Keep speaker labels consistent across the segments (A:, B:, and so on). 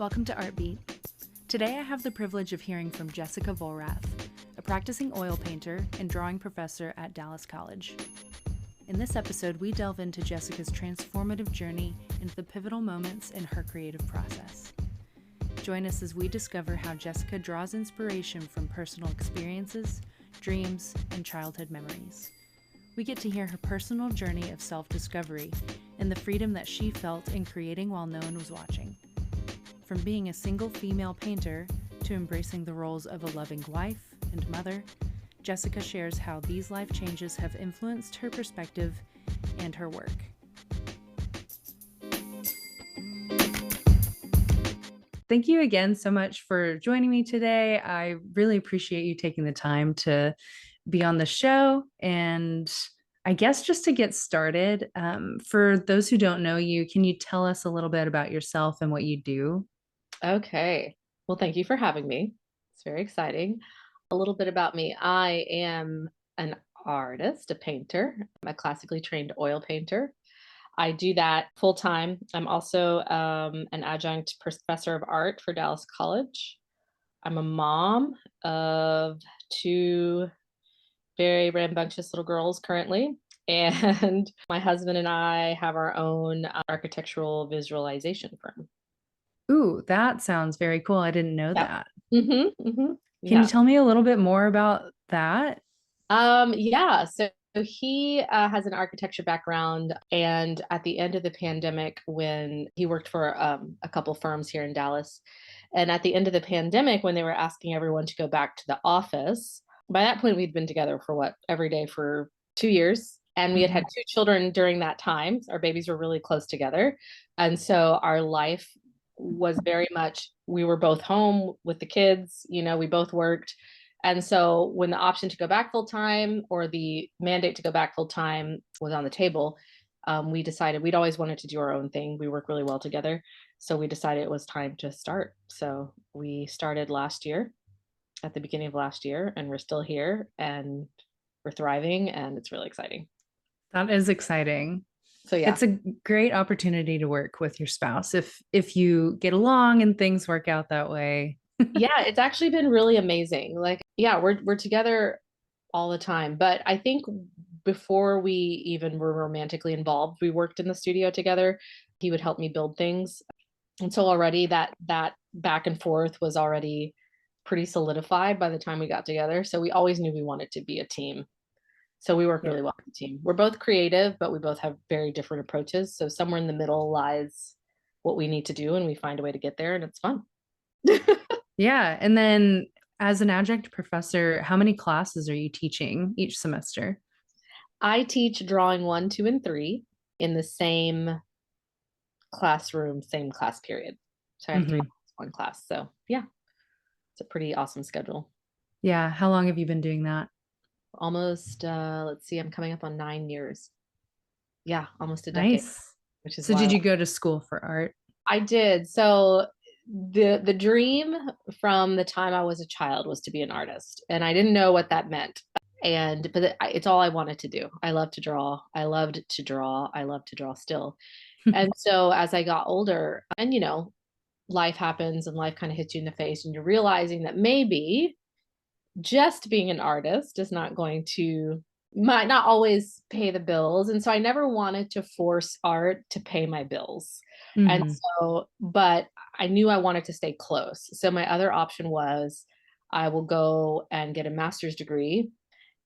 A: Welcome to Artbeat. Today I have the privilege of hearing from Jessica Vollrath, a practicing oil painter and drawing professor at Dallas College. In this episode, we delve into Jessica's transformative journey into the pivotal moments in her creative process. Join us as we discover how Jessica draws inspiration from personal experiences, dreams, and childhood memories. We get to hear her personal journey of self-discovery and the freedom that she felt in creating while no one was watching. From being a single female painter to embracing the roles of a loving wife and mother, Jessica shares how these life changes have influenced her perspective and her work. Thank you again so much for joining me today. I really appreciate you taking the time to be on the show. And I guess just to get started, for those who don't know you, can you tell us a little bit about yourself and what you do?
B: Okay. Well, thank you for having me. It's very exciting. A little bit about me. I am an artist, a painter. I'm a classically trained oil painter. I do that full time. I'm also an adjunct professor of art for Dallas College. I'm a mom of two very rambunctious little girls currently. And my husband and I have our own architectural visualization firm.
A: Ooh, that sounds very cool. I didn't know
B: Yeah.
A: that. Can you
B: Yeah.
A: tell me a little bit more about that?
B: Yeah. So he has an architecture background, and at the end of the pandemic, when he worked for a couple firms here in Dallas, and at the end of the pandemic, when they were asking everyone to go back to the office, by that point we'd been together for every day for 2 years, and we had had
A: Mhm.
B: two children during that time. Our babies were really close together, and so our life was very much we were both home with the kids. We both worked. And so when the option to go back full time or the mandate to go back full time was on the table, we decided we'd always wanted to do our own thing. We work really well together. So we decided it was time to start. So we started last year, at the beginning of last year, and we're still here and we're thriving and it's really exciting.
A: That is exciting.
B: So yeah.
A: It's a great opportunity to work with your spouse if you get along and things work out that way.
B: Yeah, it's actually been really amazing. Like, yeah, we're together all the time. But I think before we even were romantically involved, we worked in the studio together. He would help me build things. And so already that back and forth was already pretty solidified by the time we got together. So we always knew we wanted to be a team. So we work
A: Yeah.
B: really well as a team. We're both creative, but we both have very different approaches. So somewhere in the middle lies what we need to do, and we find a way to get there, and it's fun.
A: Yeah. And then as an adjunct professor, how many classes are you teaching each semester?
B: I teach drawing 1, 2, and 3 in the same classroom, same class period. So I have three
A: Hmm.
B: classes, one class. So yeah, it's a pretty awesome schedule.
A: Yeah. How long have you been doing that?
B: Almost, let's see, I'm coming up on 9 years. Yeah, almost a decade,
A: Nice.
B: which is
A: So did
B: wild.
A: you go to school for art?
B: I did. So the dream from the time I was a child was to be an artist, and I didn't know what that meant. But it's all I wanted to do. I love to draw. I loved to draw. I love to draw still. And so as I got older, and life happens and life kind of hits you in the face, and you're realizing that maybe just being an artist is not going to might not always pay the bills. And so I never wanted to force art to pay my bills. And
A: Hmm.
B: so, but I knew I wanted to stay close. So my other option was I will go and get a master's degree,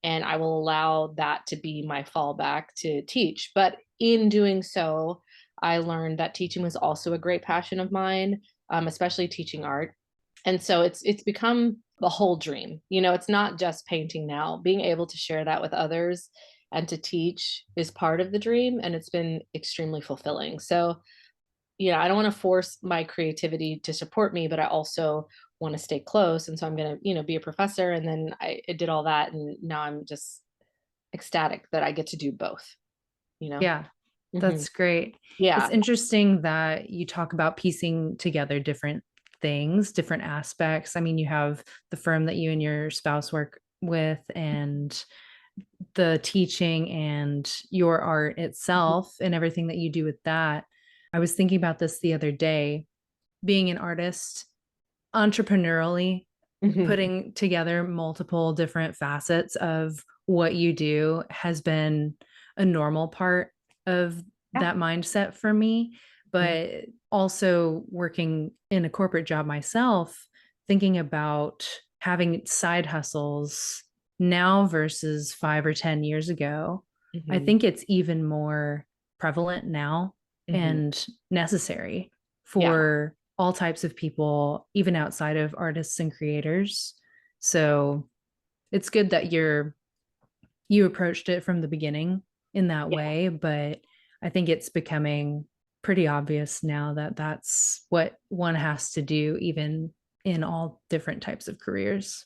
B: and I will allow that to be my fallback to teach. But in doing so, I learned that teaching was also a great passion of mine, especially teaching art. And so it's become the whole dream. It's not just painting now. Being able to share that with others and to teach is part of the dream, and it's been extremely fulfilling. So, I don't want to force my creativity to support me, but I also want to stay close. And so I'm going to, be a professor. And then I did all that. And now I'm just ecstatic that I get to do both, you know?
A: Yeah,
B: Hmm.
A: that's great. It's
B: Yeah.
A: interesting that you talk about piecing together different things, different aspects. I mean, you have the firm that you and your spouse work with, and the teaching and your art
B: Mhm.
A: itself and everything that you do with that. I was thinking about this the other day. being an artist entrepreneurially,
B: Mhm.
A: putting together multiple different facets of what you do has been a normal part of
B: Yeah.
A: that mindset for me.
B: Mhm.
A: But also working in a corporate job myself, thinking about having side hustles now versus 5 or 10 years ago, I
B: Mhm.
A: think it's even more prevalent now
B: Mhm.
A: and necessary
B: Yeah.
A: for all types of people, even outside of artists and creators. So it's good that you approached it from the beginning in that
B: Yeah.
A: way, but I think it's becoming pretty obvious now that that's what one has to do, even in all different types of careers.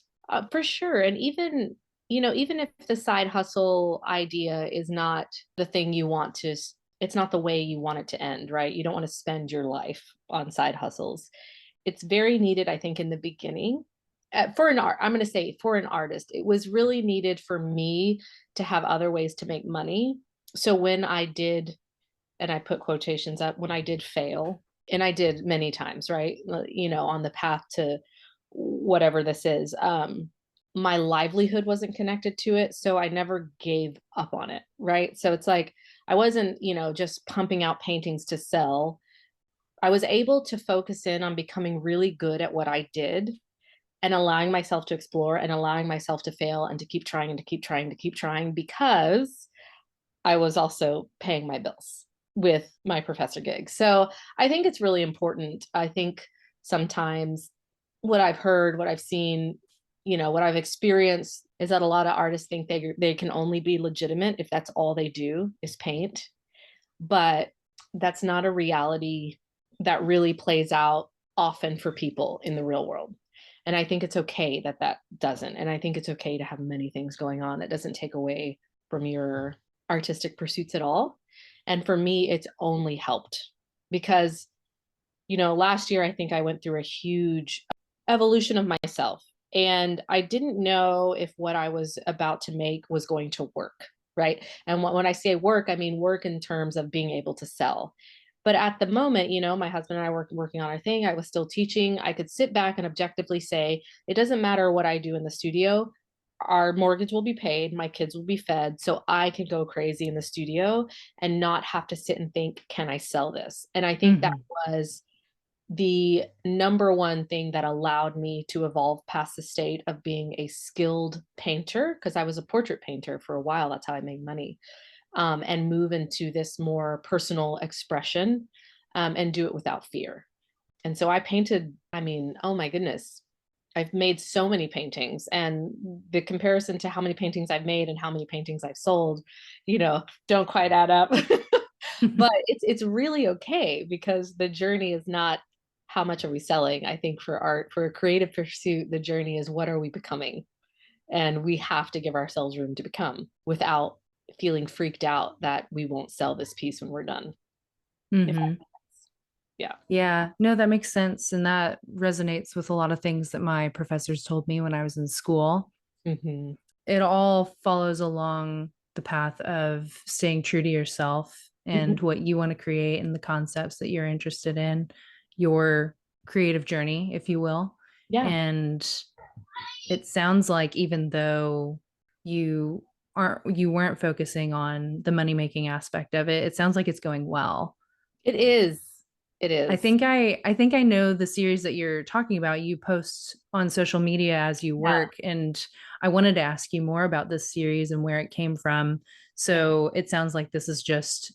B: For sure. And even, even if the side hustle idea is not the thing you want to, it's not the way you want it to end, right? You don't want to spend your life on side hustles. It's very needed, I think, in the beginning. For an art, I'm going to say for an artist, it was really needed for me to have other ways to make money. So when I did, and I put quotations up, when I did fail, and I did many times, right? On the path to whatever this is, my livelihood wasn't connected to it. So I never gave up on it, right? So it's like I wasn't, just pumping out paintings to sell. I was able to focus in on becoming really good at what I did and allowing myself to explore and allowing myself to fail and to keep trying and to keep trying to keep trying because I was also paying my bills with my professor gig. So I think it's really important. I think sometimes what I've heard, what I've seen, what I've experienced is that a lot of artists think they can only be legitimate if that's all they do is paint. But that's not a reality that really plays out often for people in the real world. And I think it's okay that that doesn't. And I think it's okay to have many things going on. That doesn't take away from your artistic pursuits at all. And for me, it's only helped because, last year I think I went through a huge evolution of myself. And I didn't know if what I was about to make was going to work. Right. And when I say work, I mean work in terms of being able to sell. But at the moment, my husband and I were working on our thing. I was still teaching. I could sit back and objectively say, it doesn't matter what I do in the studio. Our mortgage will be paid. My kids will be fed. So I can go crazy in the studio and not have to sit and think, can I sell this? And I think that
A: Mm-hmm.
B: was the number one thing that allowed me to evolve past the state of being a skilled painter, because I was a portrait painter for a while. That's how I made money, and move into this more personal expression, and do it without fear. And so I painted, I mean, oh my goodness, I've made so many paintings, and the comparison to how many paintings I've made and how many paintings I've sold, don't quite add up. But it's really okay because the journey is not how much are we selling. I think for art, for a creative pursuit, the journey is what are we becoming? And we have to give ourselves room to become without feeling freaked out that we won't sell this piece when we're done. If that
A: Mm-hmm.
B: makes sense. Yeah.
A: Yeah, no, that makes sense. And that resonates with a lot of things that my professors told me when I was in school.
B: Hmm.
A: It all follows along the path of staying true to yourself
B: Hmm.
A: and what you want to create and the concepts that you're interested in, your creative journey, if you will.
B: Yeah,
A: And it sounds like even though you you weren't focusing on the money making aspect of it, it sounds like it's going well.
B: it is. It is.
A: I think I know the series that you're talking about. You post on social media as you
B: Yeah.
A: work, and I wanted to ask you more about this series and where it came from.
B: Yeah.
A: So it sounds like this is just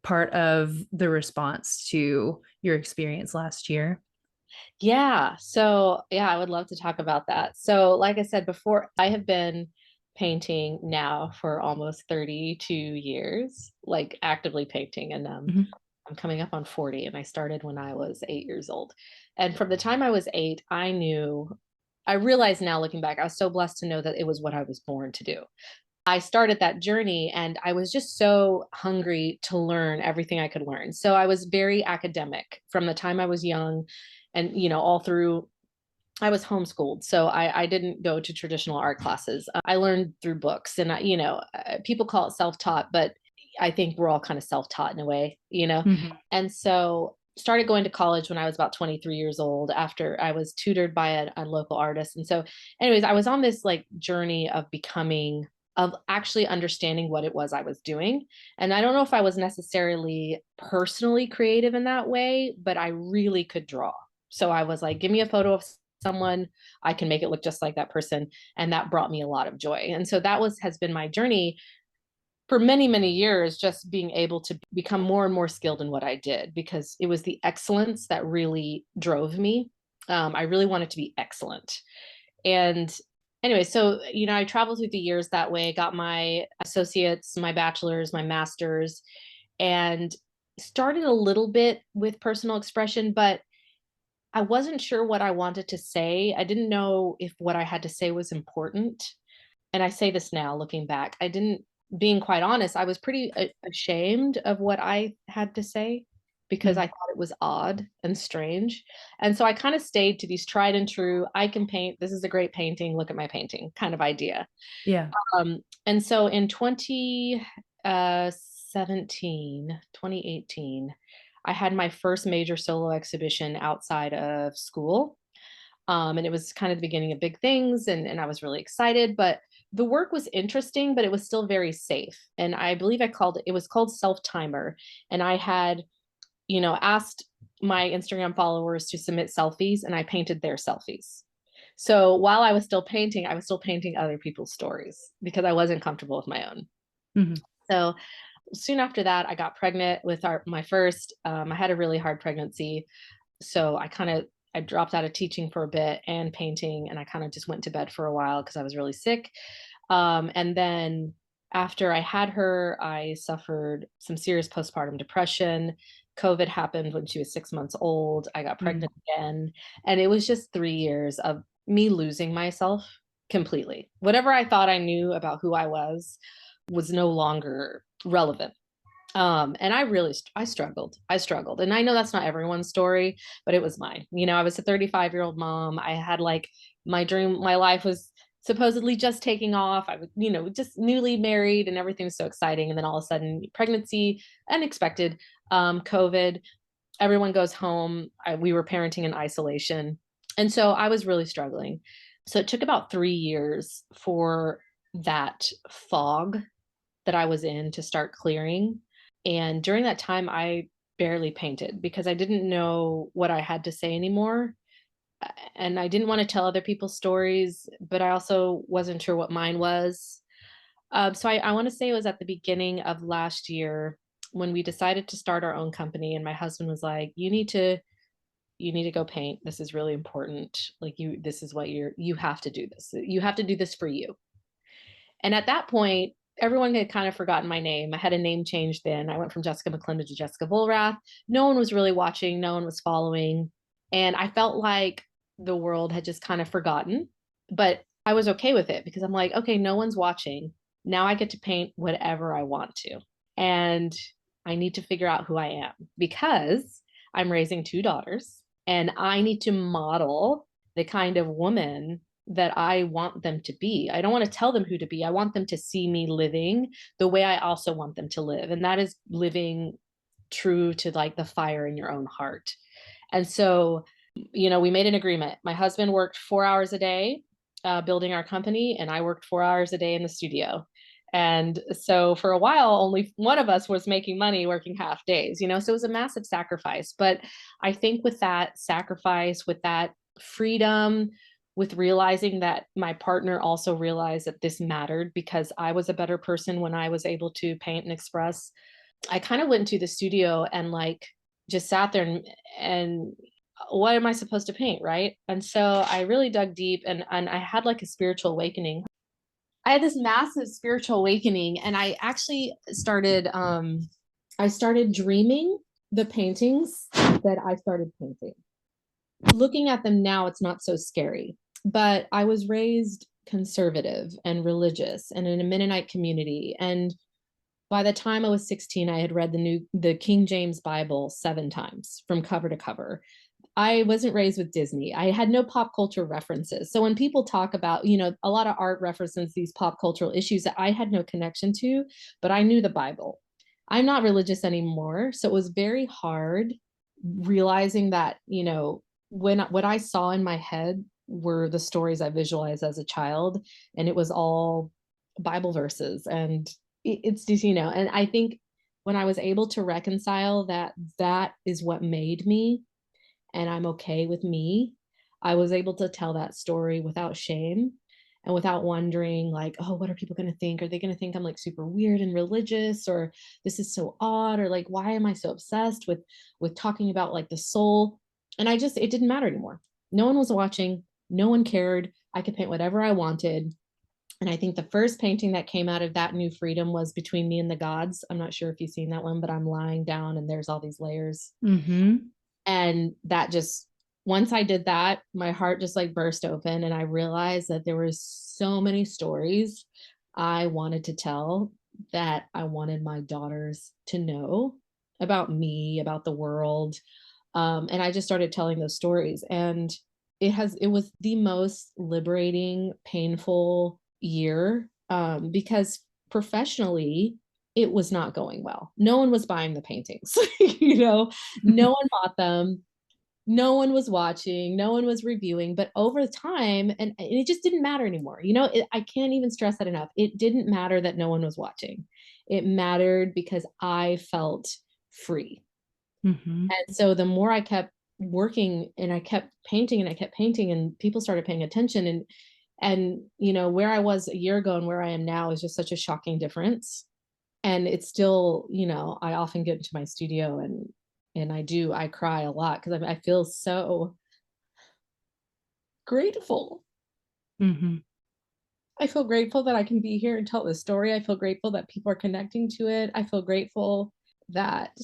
A: part of the response to your experience last year.
B: Yeah. So, yeah, I would love to talk about that. So, like I said before, I have been painting now for almost 32 years, like actively painting. And
A: Mhm.
B: I'm coming up on 40, and I started when I was 8 years old. And from the time I was eight, I realize now looking back, I was so blessed to know that it was what I was born to do. I started that journey and I was just so hungry to learn everything I could learn. So I was very academic from the time I was young and, all through. I was homeschooled, so I didn't go to traditional art classes. I learned through books, and people call it self-taught, but I think we're all kind of self-taught in a way.
A: Mhm.
B: And so started going to college when I was about 23 years old after I was tutored by a local artist. And so, anyways, I was on this like journey of becoming, of actually understanding what it was I was doing. And I don't know if I was necessarily personally creative in that way, but I really could draw. So I was like, give me a photo of someone, I can make it look just like that person. And that brought me a lot of joy. And so that has been my journey for many, many years, just being able to become more and more skilled in what I did, because it was the excellence that really drove me. I really wanted to be excellent. And anyway, so, I traveled through the years that way, got my associates, my bachelor's, my master's, and started a little bit with personal expression, but I wasn't sure what I wanted to say. I didn't know if what I had to say was important. And I say this now looking back, I didn't, being quite honest, I was pretty ashamed of what I had to say because
A: Mm.
B: I thought it was odd and strange. And so I kind of stayed to these tried and true, I can paint, this is a great painting, look at my painting kind of idea.
A: Yeah.
B: And so in 2018, I had my first major solo exhibition outside of school. And it was kind of the beginning of big things, and I was really excited, but the work was interesting, but it was still very safe. And I believe it was called Self Timer. And I had, asked my Instagram followers to submit selfies, and I painted their selfies. So while I was still painting other people's stories because I wasn't comfortable with my own.
A: Mhm.
B: So soon after that, I got pregnant with my first. I had a really hard pregnancy, so I dropped out of teaching for a bit and painting, and I kind of just went to bed for a while because I was really sick. And then after I had her, I suffered some serious postpartum depression. COVID happened when she was 6 months old. I got
A: Mm.
B: pregnant again, and it was just 3 years of me losing myself completely. Whatever I thought I knew about who I was no longer relevant. And I struggled. And I know that's not everyone's story, but it was mine. I was a 35-year-old mom. I had like my life was supposedly just taking off. I was, just newly married and everything was so exciting. And then all of a sudden, pregnancy, unexpected, COVID, everyone goes home. We were parenting in isolation. And so I was really struggling. So it took about 3 years for that fog that I was in to start clearing. And during that time, I barely painted because I didn't know what I had to say anymore. And I didn't want to tell other people's stories, but I also wasn't sure what mine was. So I want to say it was at the beginning of last year when we decided to start our own company. And my husband was like, you need to go paint. This is really important. Like this is what you have to do this. You have to do this for you. And at that point, everyone had kind of forgotten my name. I had a name change then. I went from Jessica McClendon to Jessica Vollrath. No one was really watching, no one was following. And I felt like the world had just kind of forgotten. But I was okay with it because I'm like, okay, no one's watching. Now I get to paint whatever I want to. And I need to figure out who I am because I'm raising two daughters and I need to model the kind of woman that I want them to be. I don't want to tell them who to be. I want them to see me living the way I also want them to live. And that is living true to like the fire in your own heart. And so, we made an agreement. My husband worked 4 hours a day building our company, and I worked 4 hours a day in the studio. And so for a while, only one of us was making money working half days, so it was a massive sacrifice. But I think with that sacrifice, with that freedom, with realizing that my partner also realized that this mattered because I was a better person when I was able to paint and express, I kind of went to the studio and like just sat there and what am I supposed to paint, right? And so I really dug deep, and I had like a spiritual awakening. I had this massive spiritual awakening, and I actually started dreaming the paintings that I started painting. Looking at them now, it's not so scary, but I was raised conservative and religious and in a Mennonite community. And by the time I was 16, I had read the King James Bible 7 times from cover to cover. I wasn't raised with Disney. I had no pop culture references. So when people talk about, a lot of art references these pop cultural issues that I had no connection to, but I knew the Bible. I'm not religious anymore. So it was very hard realizing that, when what I saw in my head were the stories I visualized as a child, and it was all Bible verses. And it's just, and I think when I was able to reconcile that that is what made me, and I'm okay with me, I was able to tell that story without shame and without wondering, like, oh, what are people going to think? Are they going to think I'm like super weird and religious, or this is so odd, or like, why am I so obsessed with talking about like the soul? And it didn't matter anymore. No one was watching, no one cared. I could paint whatever I wanted. And I think the first painting that came out of that new freedom was Between Me and the Gods. I'm not sure if you've seen that one, but I'm lying down and there's all these layers.
A: Mm-hmm.
B: And that just, once I did that, my heart just like burst open. And I realized that there were so many stories I wanted to tell, that I wanted my daughters to know about me, about the world. And I just started telling those stories. And it was the most liberating, painful year, because professionally, it was not going well. No one was buying the paintings, no one bought them. No one was watching, no one was reviewing, but over time, and it just didn't matter anymore. I can't even stress that enough. It didn't matter that no one was watching. It mattered because I felt free.
A: Mm-hmm.
B: And so the more I kept working and I kept painting and I kept painting, and people started paying attention, and where I was a year ago and where I am now is just such a shocking difference. And it's still, I often get into my studio, and I cry a lot because I feel so grateful.
A: Mm-hmm.
B: I feel grateful that I can be here and tell this story. I feel grateful that people are connecting to it. I feel grateful that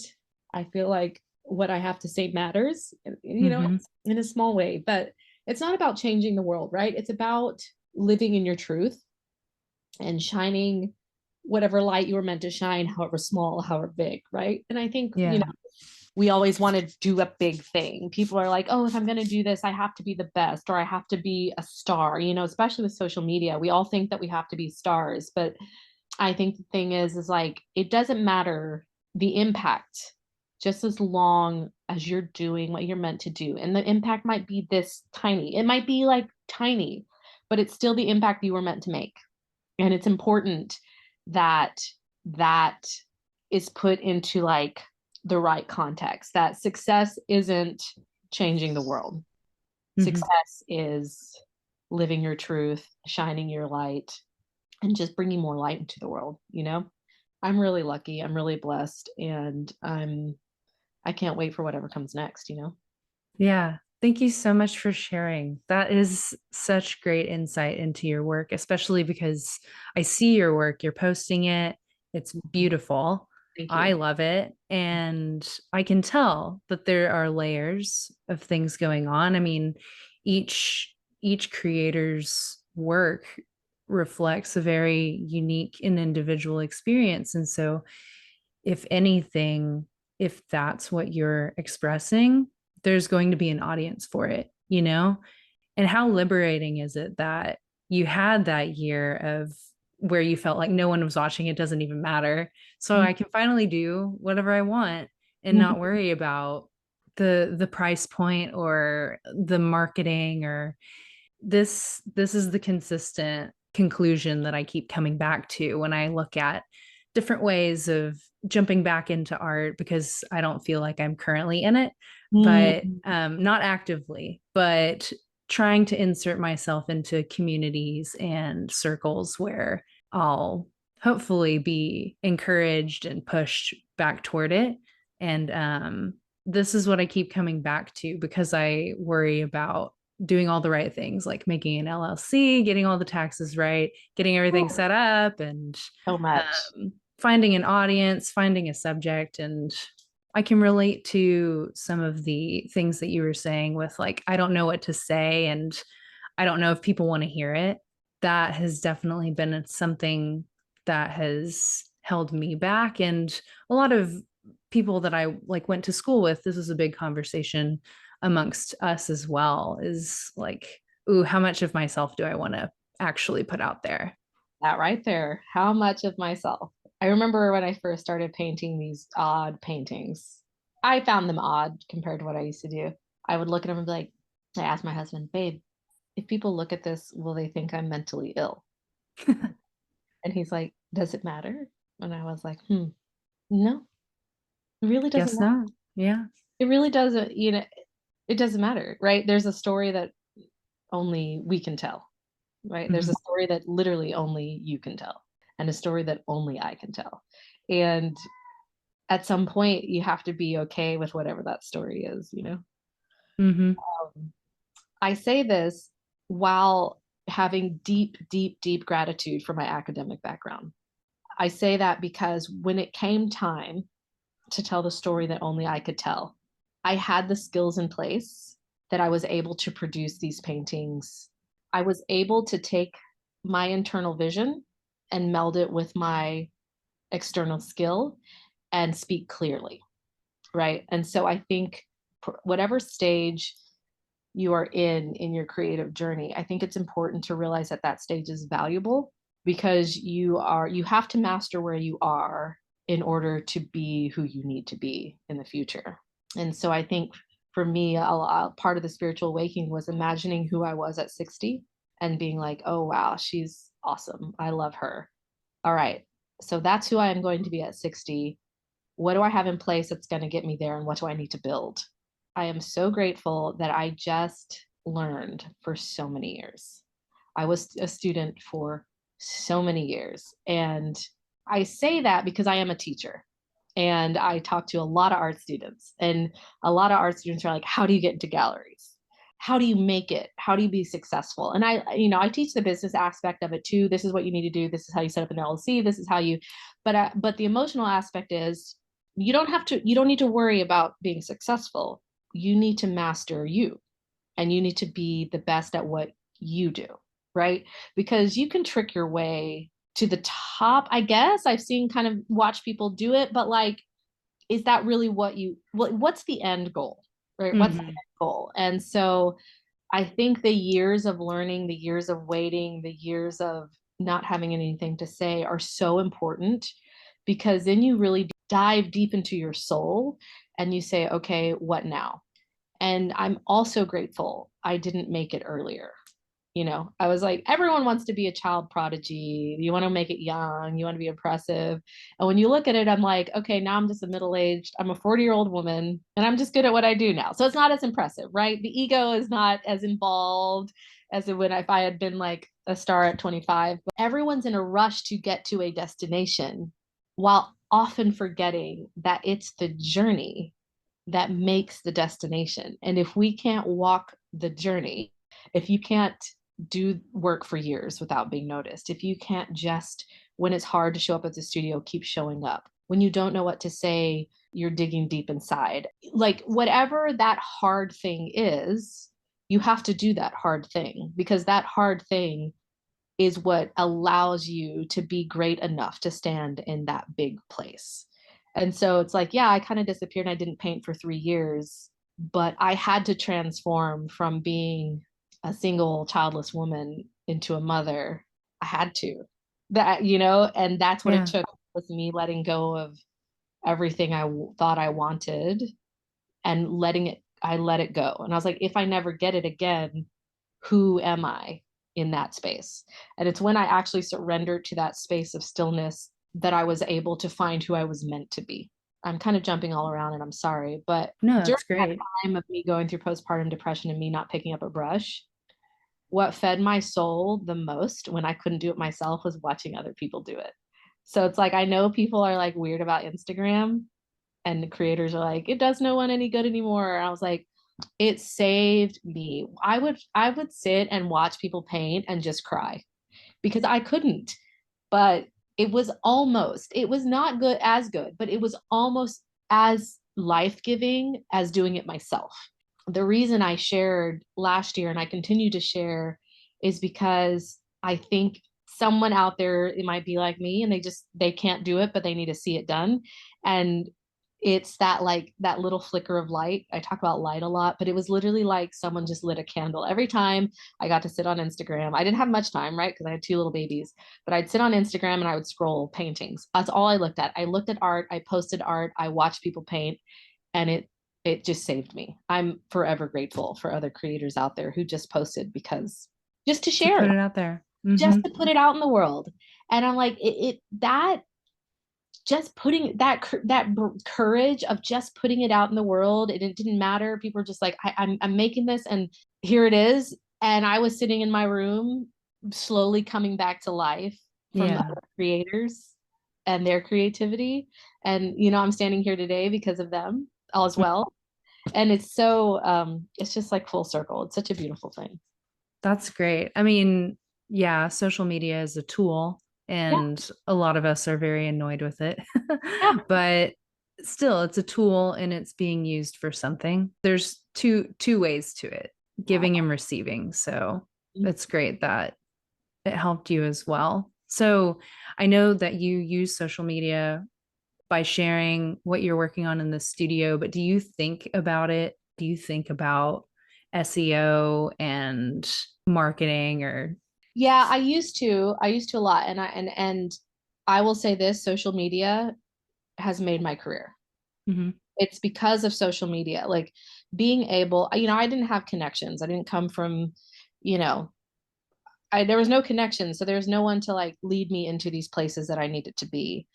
B: I feel like what I have to say matters,
A: Mm-hmm.
B: in a small way. But it's not about changing the world, right? It's about living in your truth and shining whatever light you were meant to shine, however small, however big, right? And I think,
A: Yeah.
B: we always want to do a big thing. People are like, oh, if I'm going to do this, I have to be the best, or I have to be a star, especially with social media. We all think that we have to be stars. But I think the thing is like, it doesn't matter the impact, just as long as you're doing what you're meant to do. And the impact might be this tiny, it might be like tiny, but it's still the impact you were meant to make. And it's important that that is put into like the right context, that success isn't changing the world.
A: Mm-hmm.
B: Success is living your truth, shining your light, and just bringing more light into the world. I'm really lucky, I'm really blessed, and I can't wait for whatever comes next.
A: Yeah. Thank you so much for sharing. That is such great insight into your work, especially because I see your work, you're posting it. It's beautiful.
B: Thank
A: I
B: you.
A: love it. And I can tell that there are layers of things going on. I mean, each creator's work reflects a very unique and individual experience. And so if anything, if that's what you're expressing, there's going to be an audience for it, you know? And how liberating is it that you had that year of where you felt like no one was watching, it doesn't even matter. So I can finally do whatever I want and not worry about the price point or the marketing or this is the consistent conclusion that I keep coming back to when I look at different ways of jumping back into art because I don't feel like I'm currently in it, but not actively, but trying to insert myself into communities and circles where I'll hopefully be encouraged and pushed back toward it. And this is what I keep coming back to because I worry about doing all the right things, like making an LLC, getting all the taxes right, getting everything set up, and
B: So much.
A: finding an audience, finding a subject. And I can relate to some of the things that you were saying with, like, I don't know what to say and I don't know if people want to hear it. That has definitely been something that has held me back. And a lot of people that I like went to school with, this was a big conversation amongst us as well, is like, ooh, how much of myself do I want to actually put out there?
B: That right there. How much of myself? I remember when I first started painting these odd paintings. I found them odd compared to what I used to do. I would look at them and be like, I asked my husband, babe, if people look at this, will they think I'm mentally ill? And he's like, does it matter? And I was like, no, it really doesn't
A: Guess
B: matter.
A: not. Yeah.
B: It really doesn't, it doesn't matter, right? There's a story that only we can tell, right? There's
A: Mhm.
B: a story that literally only you can tell, and a story that only I can tell. And at some point, you have to be okay with whatever that story is.
A: Mhm.
B: Um, I say this while having deep, deep, deep gratitude for my academic background. I say that because when it came time to tell the story that only I could tell, I had the skills in place that I was able to produce these paintings. I was able to take my internal vision and meld it with my external skill and speak clearly, right? And so I think whatever stage you are in your creative journey, I think it's important to realize that that stage is valuable because you have to master where you are in order to be who you need to be in the future. And so I think for me, part of the spiritual awakening was imagining who I was at 60 and being like, oh wow, she's awesome, I love her. All right, so that's who I am going to be at 60. What do I have in place that's going to get me there, and what do I need to build? I am so grateful that I just learned for so many years. I was a student for so many years. And I say that because I am a teacher and I talk to a lot of art students. And a lot of art students are like, how do you get into galleries? How do you make it? How do you be successful? And I teach the business aspect of it too. This is what you need to do. This is how you set up an LLC. This is how you, but the emotional aspect is you don't need to worry about being successful. You need to master you, and you need to be the best at what you do, right? Because you can trick your way to the top, I guess. I've seen kind of watch people do it, but like, is that really what's the end goal, right? What's the
A: Mhm.
B: end goal? And so I think the years of learning, the years of waiting, the years of not having anything to say are so important, because then you really dive deep into your soul and you say, okay, what now? And I'm also grateful I didn't make it earlier. I was like, everyone wants to be a child prodigy. You want to make it young, you want to be impressive. And when you look at it, I'm like, okay, now I'm just a middle-aged, I'm a 40-year-old woman, and I'm just good at what I do now. So it's not as impressive, right? The ego is not as involved as it would if I had been like a star at 25. But everyone's in a rush to get to a destination while often forgetting that it's the journey that makes the destination. And if we can't walk the journey, if you can't do work for years without being noticed, if you can't just, when it's hard to show up at the studio, keep showing up, when you don't know what to say, you're digging deep inside, like whatever that hard thing is, you have to do that hard thing, because that hard thing is what allows you to be great enough to stand in that big place. And so it's like, yeah, I kind of disappeared and I didn't paint for 3 years, but I had to transform from being a single childless woman into a mother. I had to. And that's what it
A: Yeah.
B: took, was me letting go of everything thought I wanted and I let it go. And I was like, if I never get it again, who am I in that space? And it's when I actually surrendered to that space of stillness that I was able to find who I was meant to be. I'm kind of jumping all around and I'm sorry, but
A: No,
B: during
A: that's
B: that
A: great.
B: time of me going through postpartum depression and me not picking up a brush, what fed my soul the most when I couldn't do it myself was watching other people do it. So it's like, I know people are like weird about Instagram, and the creators are like, it does no one any good anymore. And I was like, it saved me. I would sit and watch people paint and just cry because I couldn't. But it was not good, but it was almost as life-giving as doing it myself. The reason I shared last year and I continue to share is because I think someone out there, it might be like me, and they can't do it, but they need to see it done. And it's that, like, that little flicker of light. I talk about light a lot, but it was literally like someone just lit a candle every time I got to sit on Instagram. I didn't have much time, right? Because I had two little babies, but I'd sit on Instagram and I would scroll paintings. That's all I looked at. I looked at art, I posted art, I watched people paint. and it just saved me. I'm forever grateful for other creators out there who just posted because just to
A: To put
B: share,
A: it out there.
B: just
A: Hmm.
B: to put it out in the world. And I'm like, that just putting that courage of just putting it out in the world, and it didn't matter. People were just like, I'm making this, and here it is. And I was sitting in my room, slowly coming back to life from
A: Yeah.
B: other creators and their creativity. And I'm standing here today because of them as well. And it's just like full circle. It's such a beautiful thing.
A: That's great. I mean, yeah, social media is a tool
B: Yeah,
A: and a lot of us are very annoyed with it.
B: yeah.
A: But still, it's a tool and it's being used for something. There's two ways to it,
B: Yeah.
A: giving and receiving. So it's great that it helped you as well. So I know that you use social media by sharing what you're working on in the studio, but do you think about it? Do you think about SEO and marketing or
B: Yeah, I used to a lot. And I will say this, social media has made my career.
A: Mhm.
B: It's because of social media, like being able, I didn't have connections. I didn't come from, you know, there was no connection, so there's no one to like lead me into these places that I needed to be.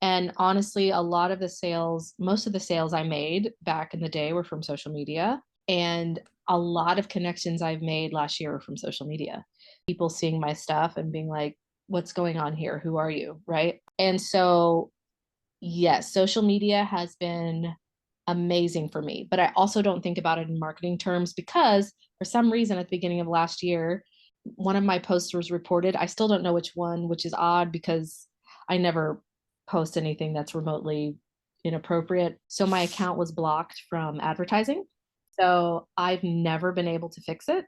B: And honestly, most of the sales I made back in the day were from social media, and a lot of connections I've made last year were from social media. People seeing my stuff and being like, "What's going on here? Who are you?" Right? And so, yes, social media has been amazing for me, but I also don't think about it in marketing terms because for some reason at the beginning of last year, one of my posts was reported. I still don't know which one, which is odd because I never post anything that's remotely inappropriate. So my account was blocked from advertising. So I've never been able to fix it.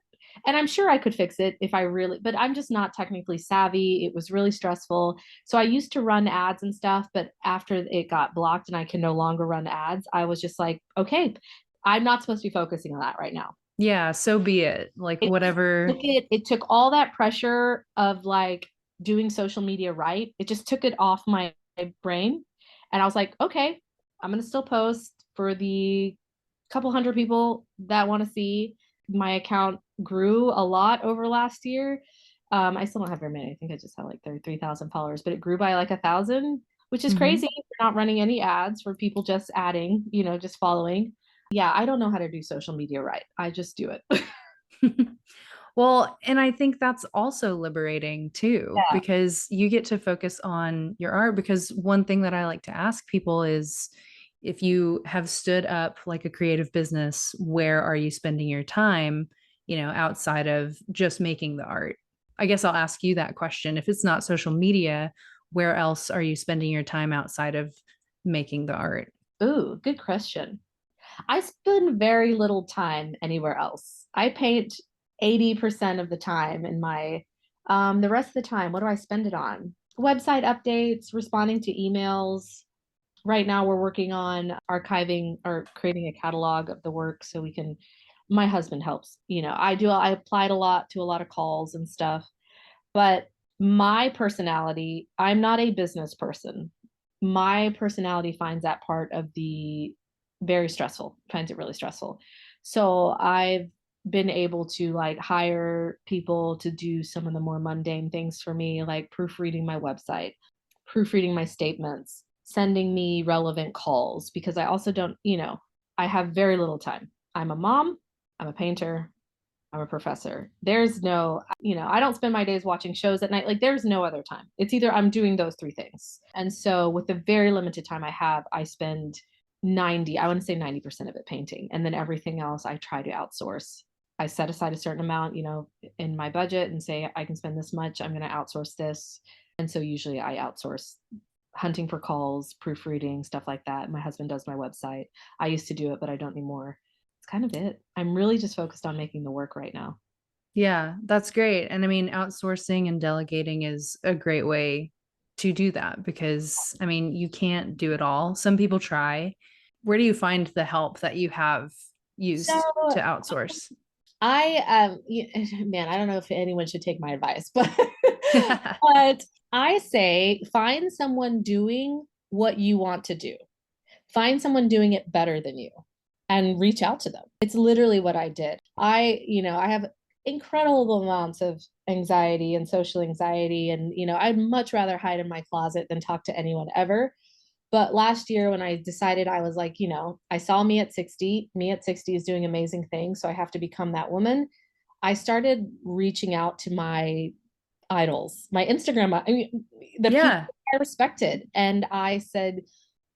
B: And I'm sure I could fix it if I really, but I'm just not technically savvy. It was really stressful. So I used to run ads and stuff, but after it got blocked and I can no longer run ads, I was just like, okay, I'm not supposed to be focusing on that right now.
A: yeah, so be it. Like
B: It
A: whatever.
B: it took all that pressure of like doing social media right. It just took it off my brain. And I was like, okay, I'm gonna still post for the couple hundred people that want to see. My account grew a lot over last year. I still don't have very many. I think I just have like 33,000 followers, but it grew by like 1,000, which is crazy.
A: Mhm.
B: We're not running any ads for people just adding, just following. Yeah, I don't know how to do social media right. I just do it.
A: Well, and I think that's also liberating too,
B: Yeah.
A: because you get to focus on your art. Because one thing that I like to ask people is if you have stood up like a creative business, where are you spending your time, outside of just making the art? I guess I'll ask you that question. If it's not social media, where else are you spending your time outside of making the art?
B: Ooh, good question. I spend very little time anywhere else. I paint 80% of the time in the rest of the time, what do I spend it on? Website updates, responding to emails. Right now, we're working on archiving or creating a catalog of the work so my husband helps. I applied a lot to a lot of calls and stuff, but my personality, I'm not a business person. My personality finds that part of the very stressful, finds it really stressful. So I've been able to like hire people to do some of the more mundane things for me, like proofreading my website, proofreading my statements, sending me relevant calls, because I also don't, I have very little time. I'm a mom, I'm a painter, I'm a professor. There's no, I don't spend my days watching shows at night. Like there's no other time. It's either I'm doing those three things. And so with the very limited time I have, I spend I want to say 90% of it painting. And then everything else I try to outsource. I set aside a certain amount, in my budget and say I can spend this much. I'm going to outsource this. And so usually I outsource hunting for calls, proofreading, stuff like that. My husband does my website. I used to do it, but I don't anymore. It's kind of it. I'm really just focused on making the work right now.
A: Yeah, that's great. And I mean, outsourcing and delegating is a great way to do that because, I mean, you can't do it all. Some people try. Where do you find the help that you have
B: So
A: used to outsource?
B: man, I don't know if anyone should take my advice, but but I say find someone doing what you want to do. Find someone doing it better than you and reach out to them. It's literally what I did. I have incredible amounts of anxiety and social anxiety. And, I'd much rather hide in my closet than talk to anyone ever. But last year, when I decided, I was like, I saw me at 60 is doing amazing things. So I have to become that woman. I started reaching out to my idols, my Instagram, the people
A: Yeah.
B: I respected. And I said,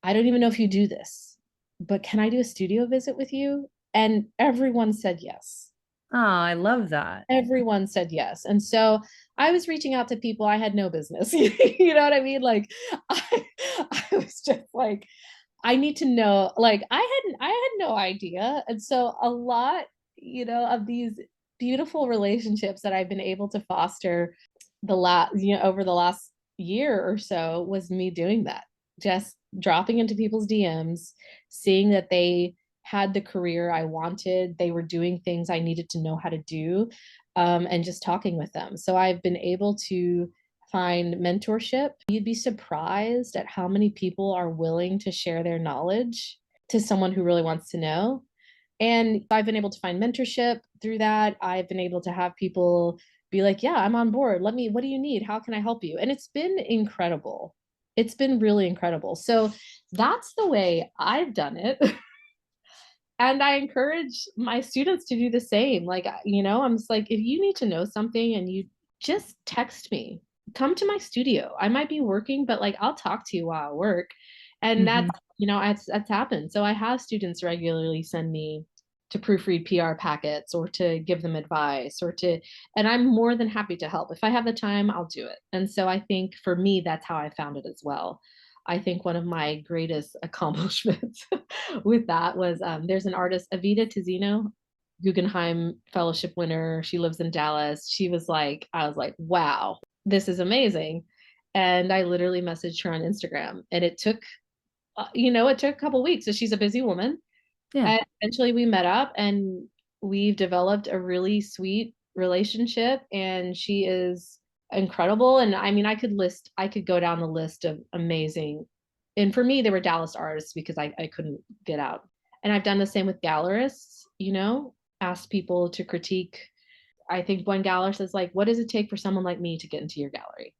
B: I don't even know if you do this, but can I do a studio visit with you? And everyone said yes.
A: Oh, I love that.
B: Everyone said yes. And so I was reaching out to people I had no business. You know what I mean? Like I was just like, I need to know, like I had no idea. And so a lot, of these beautiful relationships that I've been able to foster over the last year or so was me doing that. Just dropping into people's DMs, seeing that they had the career I wanted, they were doing things I needed to know how to do, and just talking with them. So I've been able to find mentorship. You'd be surprised at how many people are willing to share their knowledge to someone who really wants to know. And I've been able to find mentorship through that. I've been able to have people be like, yeah, I'm on board. What do you need? How can I help you? And it's been incredible. It's been really incredible. So that's the way I've done it. And I encourage my students to do the same. Like, I'm just like, if you need to know something and you just text me, come to my studio. I might be working, but like, I'll talk to you while I work. And
A: Hmm.
B: that's happened. So I have students regularly send me to proofread PR packets or to give them advice and I'm more than happy to help. If I have the time, I'll do it. And so I think for me, that's how I found it as well. I think one of my greatest accomplishments with that was, there's an artist, Avita Tizzino, Guggenheim Fellowship winner. She lives in Dallas. I was like, wow, this is amazing. And I literally messaged her on Instagram, and it took a couple weeks. So she's a busy woman.
A: Yeah.
B: And eventually we met up and we've developed a really sweet relationship, and she is incredible. And I mean, I could go down the list of amazing. And for me, they were Dallas artists because I couldn't get out. And I've done the same with gallerists, asked people to critique. I think one gallerist says, like, what does it take for someone like me to get into your gallery?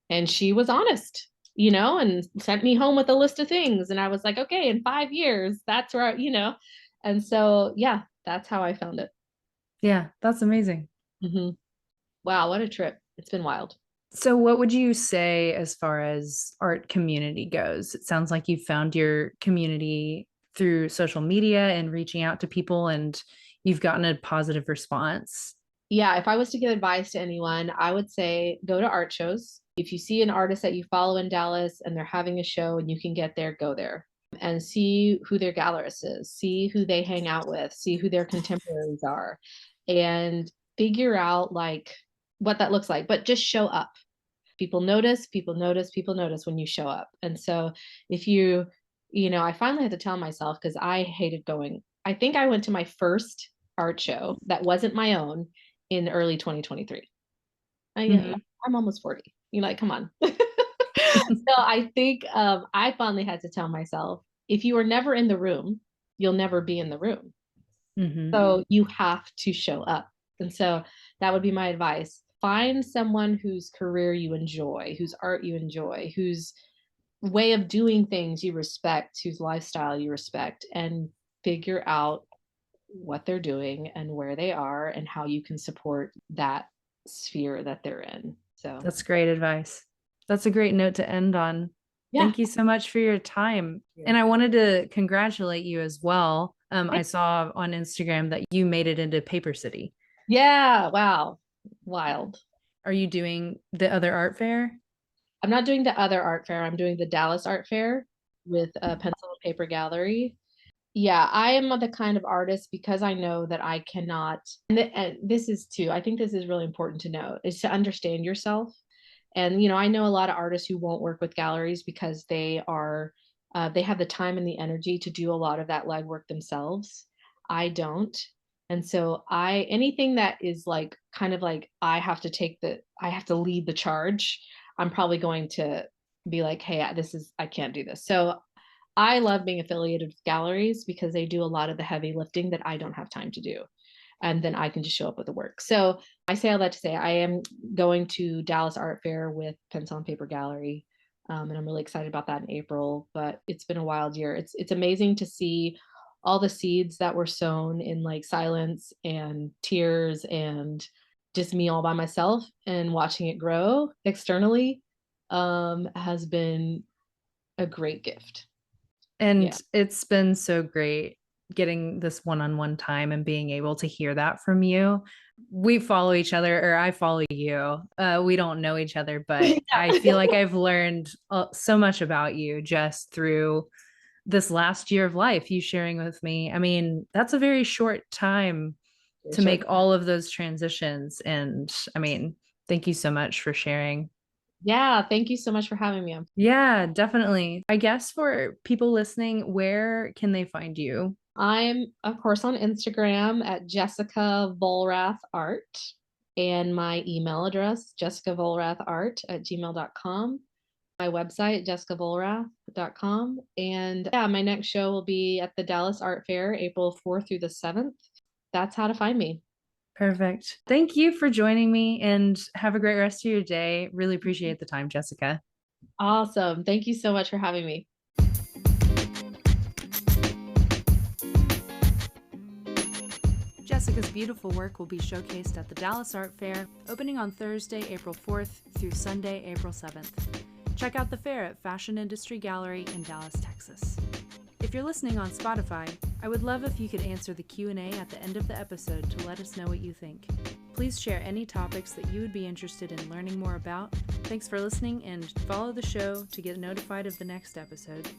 B: And she was honest, and sent me home with a list of things. And I was like, okay, in 5 years, that's where. And so, yeah, that's how I found it.
A: Yeah, that's amazing.
B: Hmm. Wow, what a trip. It's been wild.
A: So, what would you say as far as art community goes? It sounds like you found your community through social media and reaching out to people, and you've gotten a positive response.
B: Yeah, if I was to give advice to anyone, I would say go to art shows. If you see an artist that you follow in Dallas and they're having a show and you can get there, go there and see who their gallerist is, see who they hang out with, see who their contemporaries are, and figure out like what that looks like. But just show up. People notice, people notice, people notice when you show up. And so if I finally had to tell myself, because I hated going. I think I went to my first art show that wasn't my own in early 2023.
A: Mhm.
B: I'm almost 40. Like, come on. So I think, I finally had to tell myself, if you are never in the room, you'll never be in the room.
A: Mhm.
B: So you have to show up. And so that would be my advice. Find someone whose career you enjoy, whose art you enjoy, whose way of doing things you respect, whose lifestyle you respect, and figure out what they're doing and where they are and how you can support that sphere that they're in. So,
A: That's great advice. That's a great note to end on.
B: yeah.
A: Thank you so much for your time.
B: Yeah.
A: And I wanted to congratulate you as well. I saw on Instagram that you made it into Paper City.
B: Yeah. Wow. Wild.
A: Are you doing the other art fair?
B: I'm not doing the other art fair. I'm doing the Dallas Art Fair with a pencil and paper gallery. Yeah, I am the kind of artist, because I know that I cannot, and this is too, I think this is really important to know, is to understand yourself. And, I know a lot of artists who won't work with galleries because they have the time and the energy to do a lot of that legwork themselves. I don't. And so anything that is like, kind of like, I have to lead the charge, I'm probably going to be like, hey, I can't do this. So I love being affiliated with galleries because they do a lot of the heavy lifting that I don't have time to do. And then I can just show up with the work. So I say all that to say I am going to Dallas Art Fair with Pencil and Paper Gallery. And I'm really excited about that in April. But it's been a wild year. It's amazing to see all the seeds that were sown in like silence and tears and just me all by myself and watching it grow externally has been a great gift.
A: And
B: Yeah.
A: it's been so great getting this one-on-one time and being able to hear that from you. We follow each other, or I follow you. We don't know each other, but I feel like I've learned so much about you just through this last year of life, you sharing with me. I mean, that's a very short time to
B: Sure.
A: make all of those transitions. And I mean, thank you so much for sharing.
B: Yeah, thank you so much for having me.
A: Yeah, definitely. I guess for people listening, where can they find you?
B: I'm, of course, on Instagram at Jessica Vollrath Art, and my email address, jessicavolrathart@gmail.com. My website, jessicavolrath.com. And yeah, my next show will be at the Dallas Art Fair, April 4th through the 7th. That's how to find me.
A: Perfect. Thank you for joining me and have a great rest of your day. Really appreciate the time, Jessica.
B: Awesome. Thank you so much for having me.
A: Jessica's beautiful work will be showcased at the Dallas Art Fair, opening on Thursday, April 4th through Sunday, April 7th. Check out the fair at Fashion Industry Gallery in Dallas, Texas. If you're listening on Spotify, I would love if you could answer the Q&A at the end of the episode to let us know what you think. Please share any topics that you would be interested in learning more about. Thanks for listening, and follow the show to get notified of the next episode.